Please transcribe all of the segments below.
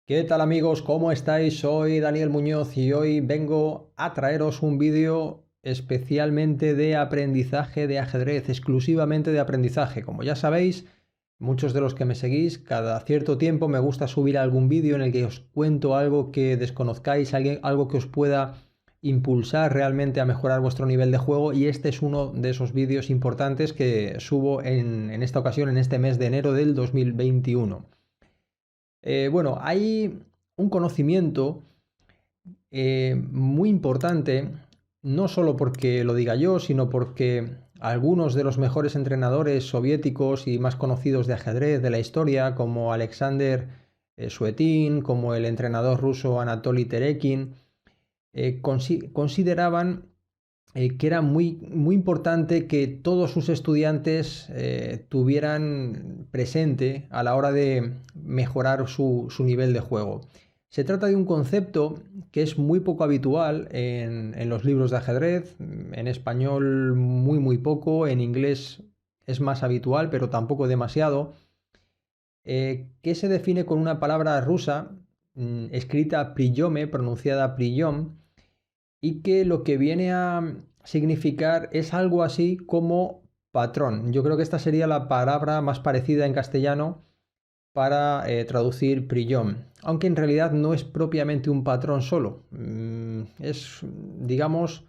¿Qué tal amigos? ¿Cómo estáis? Soy Daniel Muñoz y hoy vengo a traeros un vídeo especialmente de aprendizaje de ajedrez, exclusivamente de aprendizaje. Como ya sabéis, muchos de los que me seguís, cada cierto tiempo me gusta subir algún vídeo en el que os cuento algo que desconozcáis, algo que os pueda impulsar realmente a mejorar vuestro nivel de juego, y este es uno de esos vídeos importantes que subo en esta ocasión, en este mes de enero del 2021. Bueno, hay un conocimiento muy importante, no solo porque lo diga yo, sino porque algunos de los mejores entrenadores soviéticos y más conocidos de ajedrez de la historia, como Alexander Suetin, como el entrenador ruso Anatoly Terekin, consideraban que era muy importante que todos sus estudiantes tuvieran presente a la hora de mejorar su nivel de juego. Se trata de un concepto que es muy poco habitual en los libros de ajedrez, en español muy poco, en inglés es más habitual, pero tampoco demasiado, que se define con una palabra rusa escrita priyome, pronunciada priyom, y que lo que viene a significar es algo así como patrón. Yo creo que esta sería la palabra más parecida en castellano para traducir priyom, aunque en realidad no es propiamente un patrón solo. Es, digamos,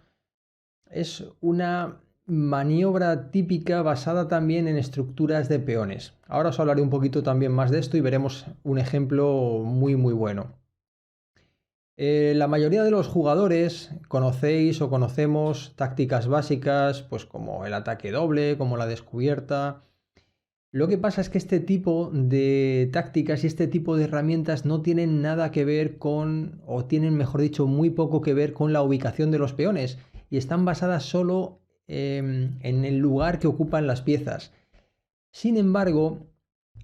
es una maniobra típica basada también en estructuras de peones. Ahora os hablaré un poquito también más de esto y veremos un ejemplo muy bueno. La mayoría de los jugadores conocéis o conocemos tácticas básicas, pues como el ataque doble, como la descubierta. Lo que pasa es que este tipo de tácticas y este tipo de herramientas no tienen nada que ver con, o tienen, mejor dicho, muy poco que ver con la ubicación de los peones, y están basadas solo en el lugar que ocupan las piezas. Sin embargo,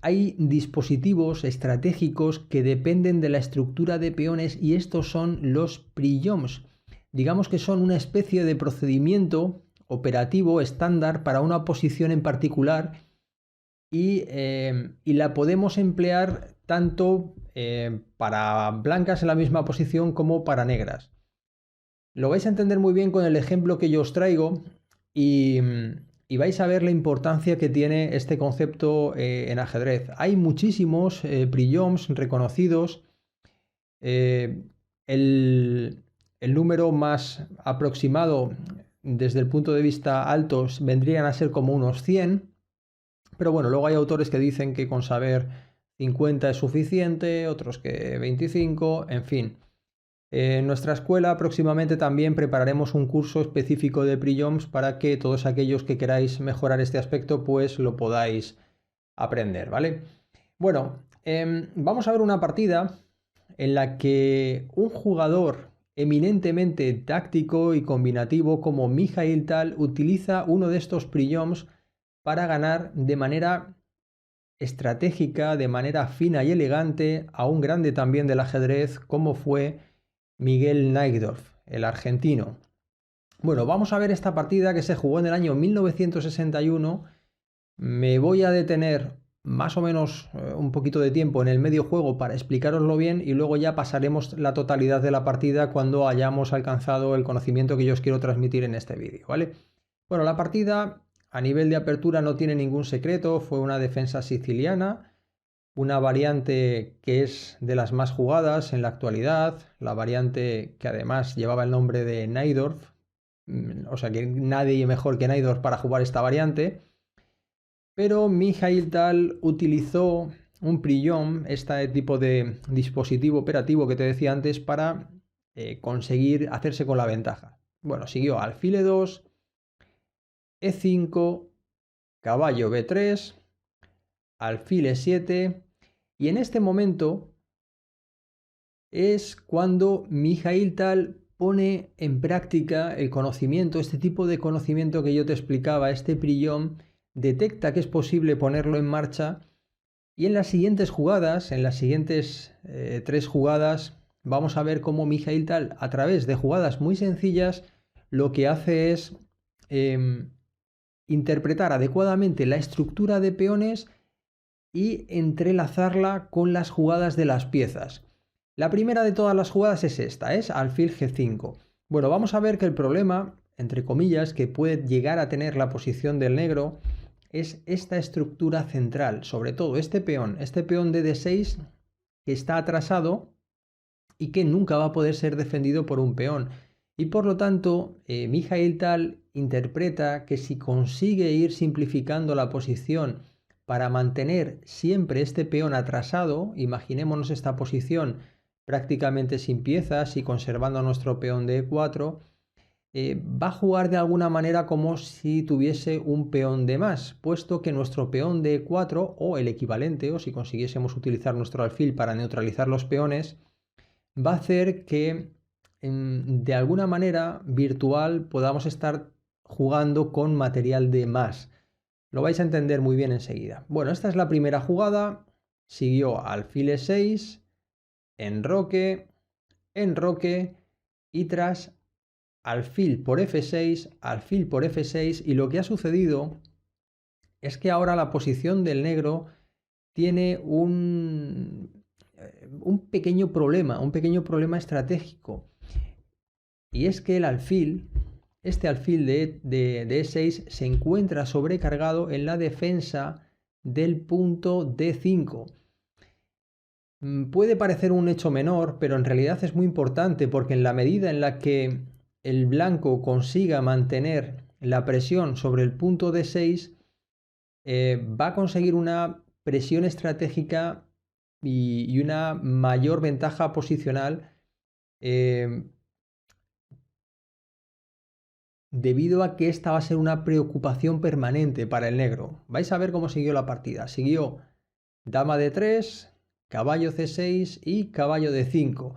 hay dispositivos estratégicos que dependen de la estructura de peones, y estos son los priyoms. Digamos que son una especie de procedimiento operativo estándar para una posición en particular, y la podemos emplear tanto para blancas en la misma posición como para negras. Lo vais a entender muy bien con el ejemplo que yo os traigo, y vais a ver la importancia que tiene este concepto en ajedrez. Hay muchísimos priyoms reconocidos. Eh, el, el número más aproximado desde el punto de vista alto vendrían a ser como unos 100, pero bueno, luego hay autores que dicen que con saber 50 es suficiente, otros que 25, en fin. En nuestra escuela próximamente también prepararemos un curso específico de priyoms para que todos aquellos que queráis mejorar este aspecto pues lo podáis aprender, ¿vale? Bueno, vamos a ver una partida en la que un jugador eminentemente táctico y combinativo como Mikhail Tal utiliza uno de estos priyoms para ganar de manera estratégica, de manera fina y elegante a un grande también del ajedrez como fue Miguel Najdorf, el argentino. Bueno, vamos a ver esta partida que se jugó en el año 1961. Me voy a detener más o menos un poquito de tiempo en el medio juego para explicaroslo bien, y luego ya pasaremos la totalidad de la partida cuando hayamos alcanzado el conocimiento que yo os quiero transmitir en este vídeo, ¿vale? Bueno, la partida a nivel de apertura no tiene ningún secreto, fue una defensa siciliana, una variante que es de las más jugadas en la actualidad, la variante que además llevaba el nombre de Najdorf, o sea que nadie mejor que Najdorf para jugar esta variante. Pero Mikhail Tal utilizó un priyom, este tipo de dispositivo operativo que te decía antes, para conseguir hacerse con la ventaja. Bueno, siguió alfil e2, e5, caballo b3, alfil e7, y en este momento es cuando Mikhail Tal pone en práctica el conocimiento, este tipo de conocimiento que yo te explicaba, este priyom. Detecta que es posible ponerlo en marcha Y en las siguientes jugadas, en las siguientes 3 jugadas, vamos a ver cómo Mikhail Tal, a través de jugadas muy sencillas, lo que hace es interpretar adecuadamente la estructura de peones y entrelazarla con las jugadas de las piezas. La primera de todas las jugadas es esta, es alfil G5. Bueno, vamos a ver que el problema, entre comillas, que puede llegar a tener la posición del negro es esta estructura central, sobre todo este peón de D6 que está atrasado y que nunca va a poder ser defendido por un peón. Y por lo tanto, Mikhail Tal interpreta que si consigue ir simplificando la posición para mantener siempre este peón atrasado, imaginémonos esta posición prácticamente sin piezas y conservando nuestro peón de E4, va a jugar de alguna manera como si tuviese un peón de más, puesto que nuestro peón de E4 o el equivalente, o si consiguiésemos utilizar nuestro alfil para neutralizar los peones, va a hacer que de alguna manera virtual podamos estar jugando con material de más. Lo vais a entender muy bien enseguida. Bueno, esta es la primera jugada. Siguió alfil E6, enroque, enroque y tras alfil por F6, alfil por F6 y lo que ha sucedido es que ahora la posición del negro tiene un pequeño problema estratégico. Y es que el alfil, este alfil de E6 se encuentra sobrecargado en la defensa del punto D5. Puede parecer un hecho menor, pero en realidad es muy importante porque en la medida en la que el blanco consiga mantener la presión sobre el punto D6, va a conseguir una presión estratégica y una mayor ventaja posicional debido a que esta va a ser una preocupación permanente para el negro. Vais a ver cómo siguió la partida. Siguió dama de 3, caballo C6 y caballo D5.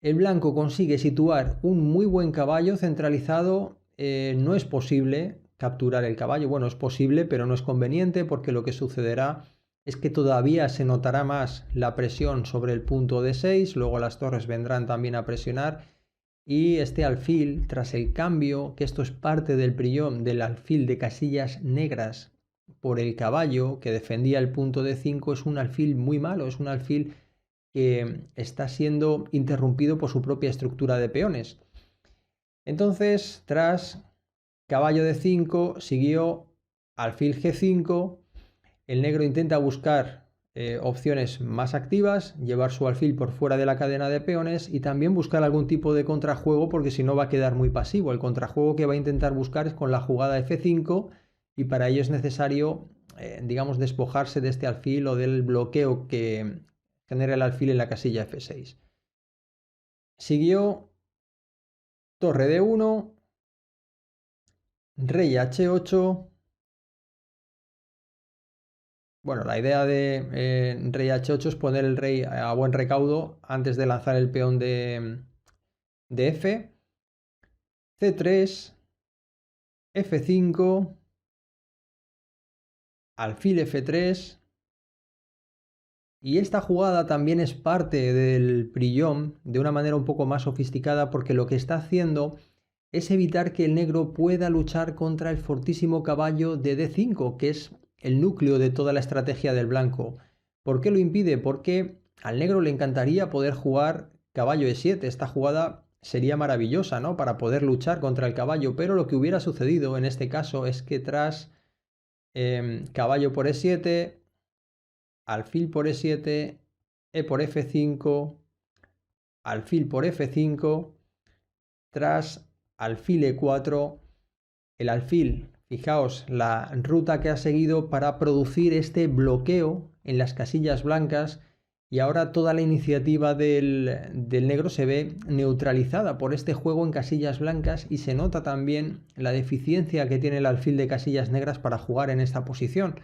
El blanco consigue situar un muy buen caballo centralizado. No es posible capturar el caballo. Bueno, es posible, pero no es conveniente porque lo que sucederá es que todavía se notará más la presión sobre el punto D6. Luego las torres vendrán también a presionar. Y este alfil, tras el cambio, que esto es parte del prión del alfil de casillas negras por el caballo que defendía el punto D5, es un alfil muy malo, es un alfil que está siendo interrumpido por su propia estructura de peones. Entonces, tras caballo D5, siguió alfil G5, el negro intenta buscar opciones más activas, llevar su alfil por fuera de la cadena de peones y también buscar algún tipo de contrajuego porque si no va a quedar muy pasivo. El contrajuego que va a intentar buscar es con la jugada F5 y para ello es necesario, digamos, despojarse de este alfil o del bloqueo que genera el alfil en la casilla F6. Siguió torre D1, rey H8. Bueno, la idea de rey H8 es poner el rey a buen recaudo antes de lanzar el peón de F. C3, F5, alfil F3. Y esta jugada también es parte del prión de una manera un poco más sofisticada porque lo que está haciendo es evitar que el negro pueda luchar contra el fortísimo caballo de D5, que es el núcleo de toda la estrategia del blanco. ¿Por qué lo impide? Porque al negro le encantaría poder jugar caballo E7. Esta jugada sería maravillosa, ¿no? Para poder luchar contra el caballo, pero lo que hubiera sucedido en este caso es que tras caballo por E7, alfil por E7, E por F5, alfil por F5, tras alfil E4, el alfil, fijaos la ruta que ha seguido para producir este bloqueo en las casillas blancas y ahora toda la iniciativa del negro se ve neutralizada por este juego en casillas blancas y se nota también la deficiencia que tiene el alfil de casillas negras para jugar en esta posición.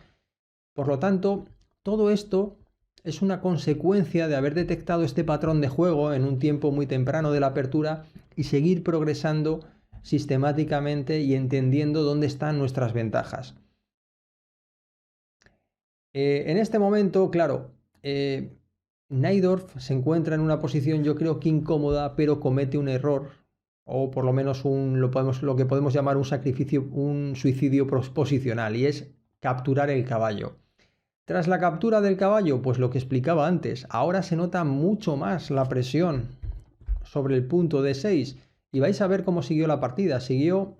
Por lo tanto, todo esto es una consecuencia de haber detectado este patrón de juego en un tiempo muy temprano de la apertura y seguir progresando sistemáticamente y entendiendo dónde están nuestras ventajas. En este momento, claro, Najdorf se encuentra en una posición yo creo que incómoda, pero comete un error, o por lo menos lo que podemos llamar un suicidio posicional, y es capturar el caballo. Tras la captura del caballo, pues lo que explicaba antes, ahora se nota mucho más la presión sobre el punto D6 y vais a ver cómo siguió la partida. Siguió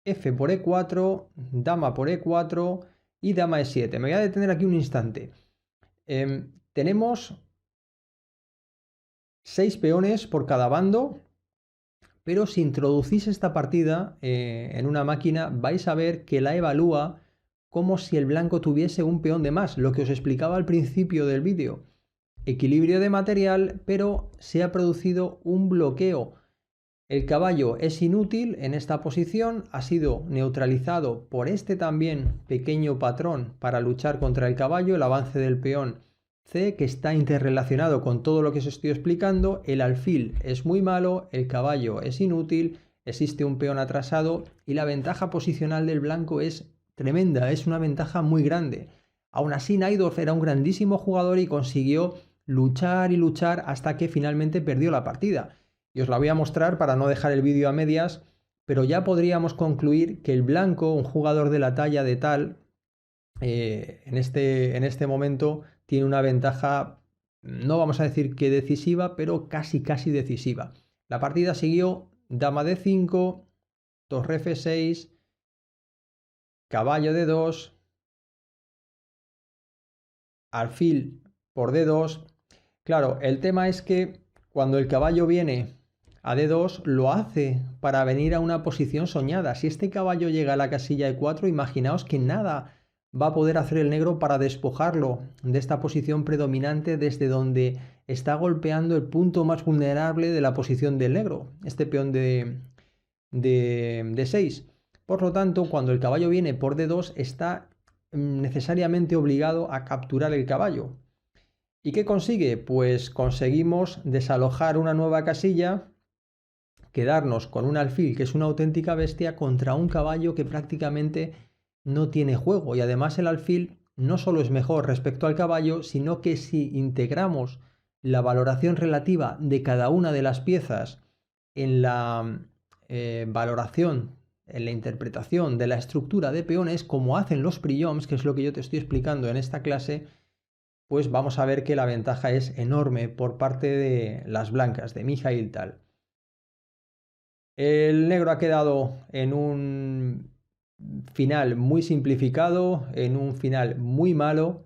F por E4, dama por E4 y dama E7. Me voy a detener aquí un instante. Tenemos 6 peones por cada bando, pero si introducís esta partida en una máquina vais a ver que la evalúa como si el blanco tuviese un peón de más, lo que os explicaba al principio del vídeo. Equilibrio de material, pero se ha producido un bloqueo. El caballo es inútil en esta posición, ha sido neutralizado por este también pequeño patrón para luchar contra el caballo, el avance del peón C, que está interrelacionado con todo lo que os estoy explicando. El alfil es muy malo, el caballo es inútil, existe un peón atrasado y la ventaja posicional del blanco es tremenda, es una ventaja muy grande. Aún así, Najdorf era un grandísimo jugador y consiguió luchar y luchar hasta que finalmente perdió la partida. Y os la voy a mostrar para no dejar el vídeo a medias, pero ya podríamos concluir que el blanco, un jugador de la talla de tal, en este momento tiene una ventaja, no vamos a decir que decisiva, pero casi decisiva. La partida siguió dama D5, torre F6, caballo D2, alfil por D2. Claro, el tema es que cuando el caballo viene a D2 lo hace para venir a una posición soñada. Si este caballo llega a la casilla E4, imaginaos que nada va a poder hacer el negro para despojarlo de esta posición predominante desde donde está golpeando el punto más vulnerable de la posición del negro, este peón de 6. Por lo tanto, cuando el caballo viene por D2 está necesariamente obligado a capturar el caballo. ¿Y qué consigue? Pues conseguimos desalojar una nueva casilla, quedarnos con un alfil que es una auténtica bestia contra un caballo que prácticamente no tiene juego. Y además el alfil no solo es mejor respecto al caballo, sino que si integramos la valoración relativa de cada una de las piezas en la valoración, en la interpretación de la estructura de peones, como hacen los Prioms, que es lo que yo te estoy explicando en esta clase, pues vamos a ver que la ventaja es enorme por parte de las blancas, de Mikhail Tal. El negro ha quedado en un final muy simplificado, en un final muy malo.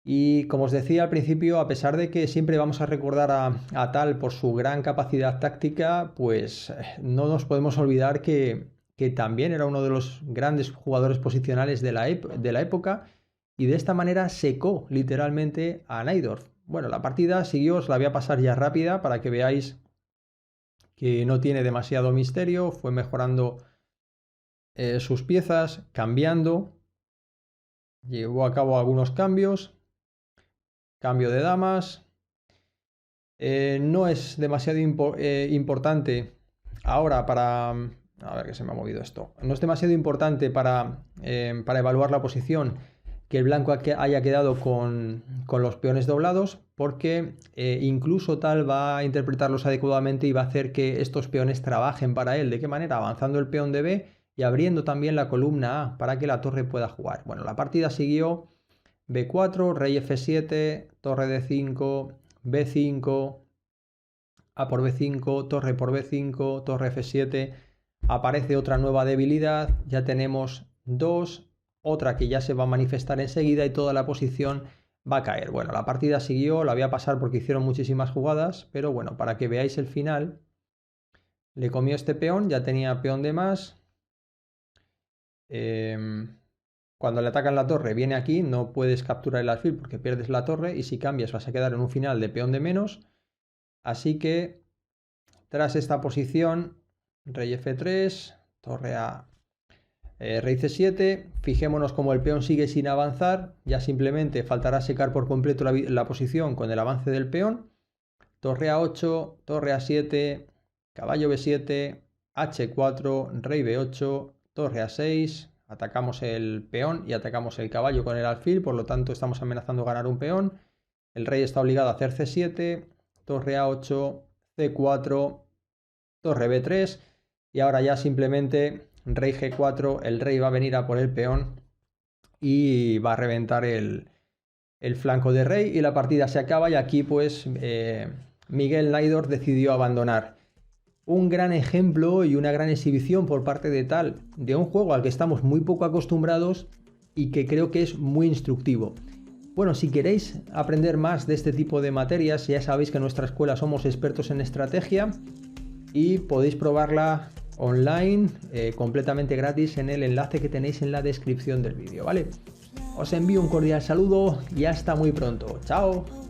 Y como os decía al principio, a pesar de que siempre vamos a recordar a Tal por su gran capacidad táctica, pues no nos podemos olvidar que también era uno de los grandes jugadores posicionales de la época y de esta manera secó literalmente a Najdorf. Bueno, la partida siguió, os la voy a pasar ya rápida para que veáis que no tiene demasiado misterio, fue mejorando sus piezas, cambiando, llevó a cabo algunos cambios, cambio de damas, no es demasiado importante ahora para... A ver que se me ha movido esto. No es demasiado importante para evaluar la posición que el blanco haya quedado con los peones doblados, porque incluso Tal va a interpretarlos adecuadamente y va a hacer que estos peones trabajen para él. ¿De qué manera? Avanzando el peón de B y abriendo también la columna A para que la torre pueda jugar. Bueno, la partida siguió B4, rey F7, torre D5, B5, A por B5, torre por B5, torre F7. Aparece otra nueva debilidad, ya tenemos dos, otra que ya se va a manifestar enseguida y toda la posición va a caer. Bueno, la partida siguió, la voy a pasar porque hicieron muchísimas jugadas, pero bueno, para que veáis el final, le comió este peón, ya tenía peón de más. Cuando le atacan la torre viene aquí, no puedes capturar el alfil porque pierdes la torre y si cambias vas a quedar en un final de peón de menos. Así que tras esta posición, rey F3, torre A, rey C7, fijémonos como el peón sigue sin avanzar, ya simplemente faltará secar por completo la posición con el avance del peón. Torre A8, torre A7, caballo B7, H4, rey B8, torre A6, atacamos el peón y atacamos el caballo con el alfil, por lo tanto estamos amenazando ganar un peón. El rey está obligado a hacer c7, torre a8, c4, torre b3 y ahora ya simplemente rey g4, el rey va a venir a por el peón y va a reventar el flanco de rey y la partida se acaba y aquí pues Miguel Naidorf decidió abandonar. Un gran ejemplo y una gran exhibición por parte de Tal de un juego al que estamos muy poco acostumbrados y que creo que es muy instructivo. Bueno, si queréis aprender más de este tipo de materias, ya sabéis que en nuestra escuela somos expertos en estrategia y podéis probarla online completamente gratis en el enlace que tenéis en la descripción del vídeo, ¿vale? Os envío un cordial saludo y hasta muy pronto. ¡Chao!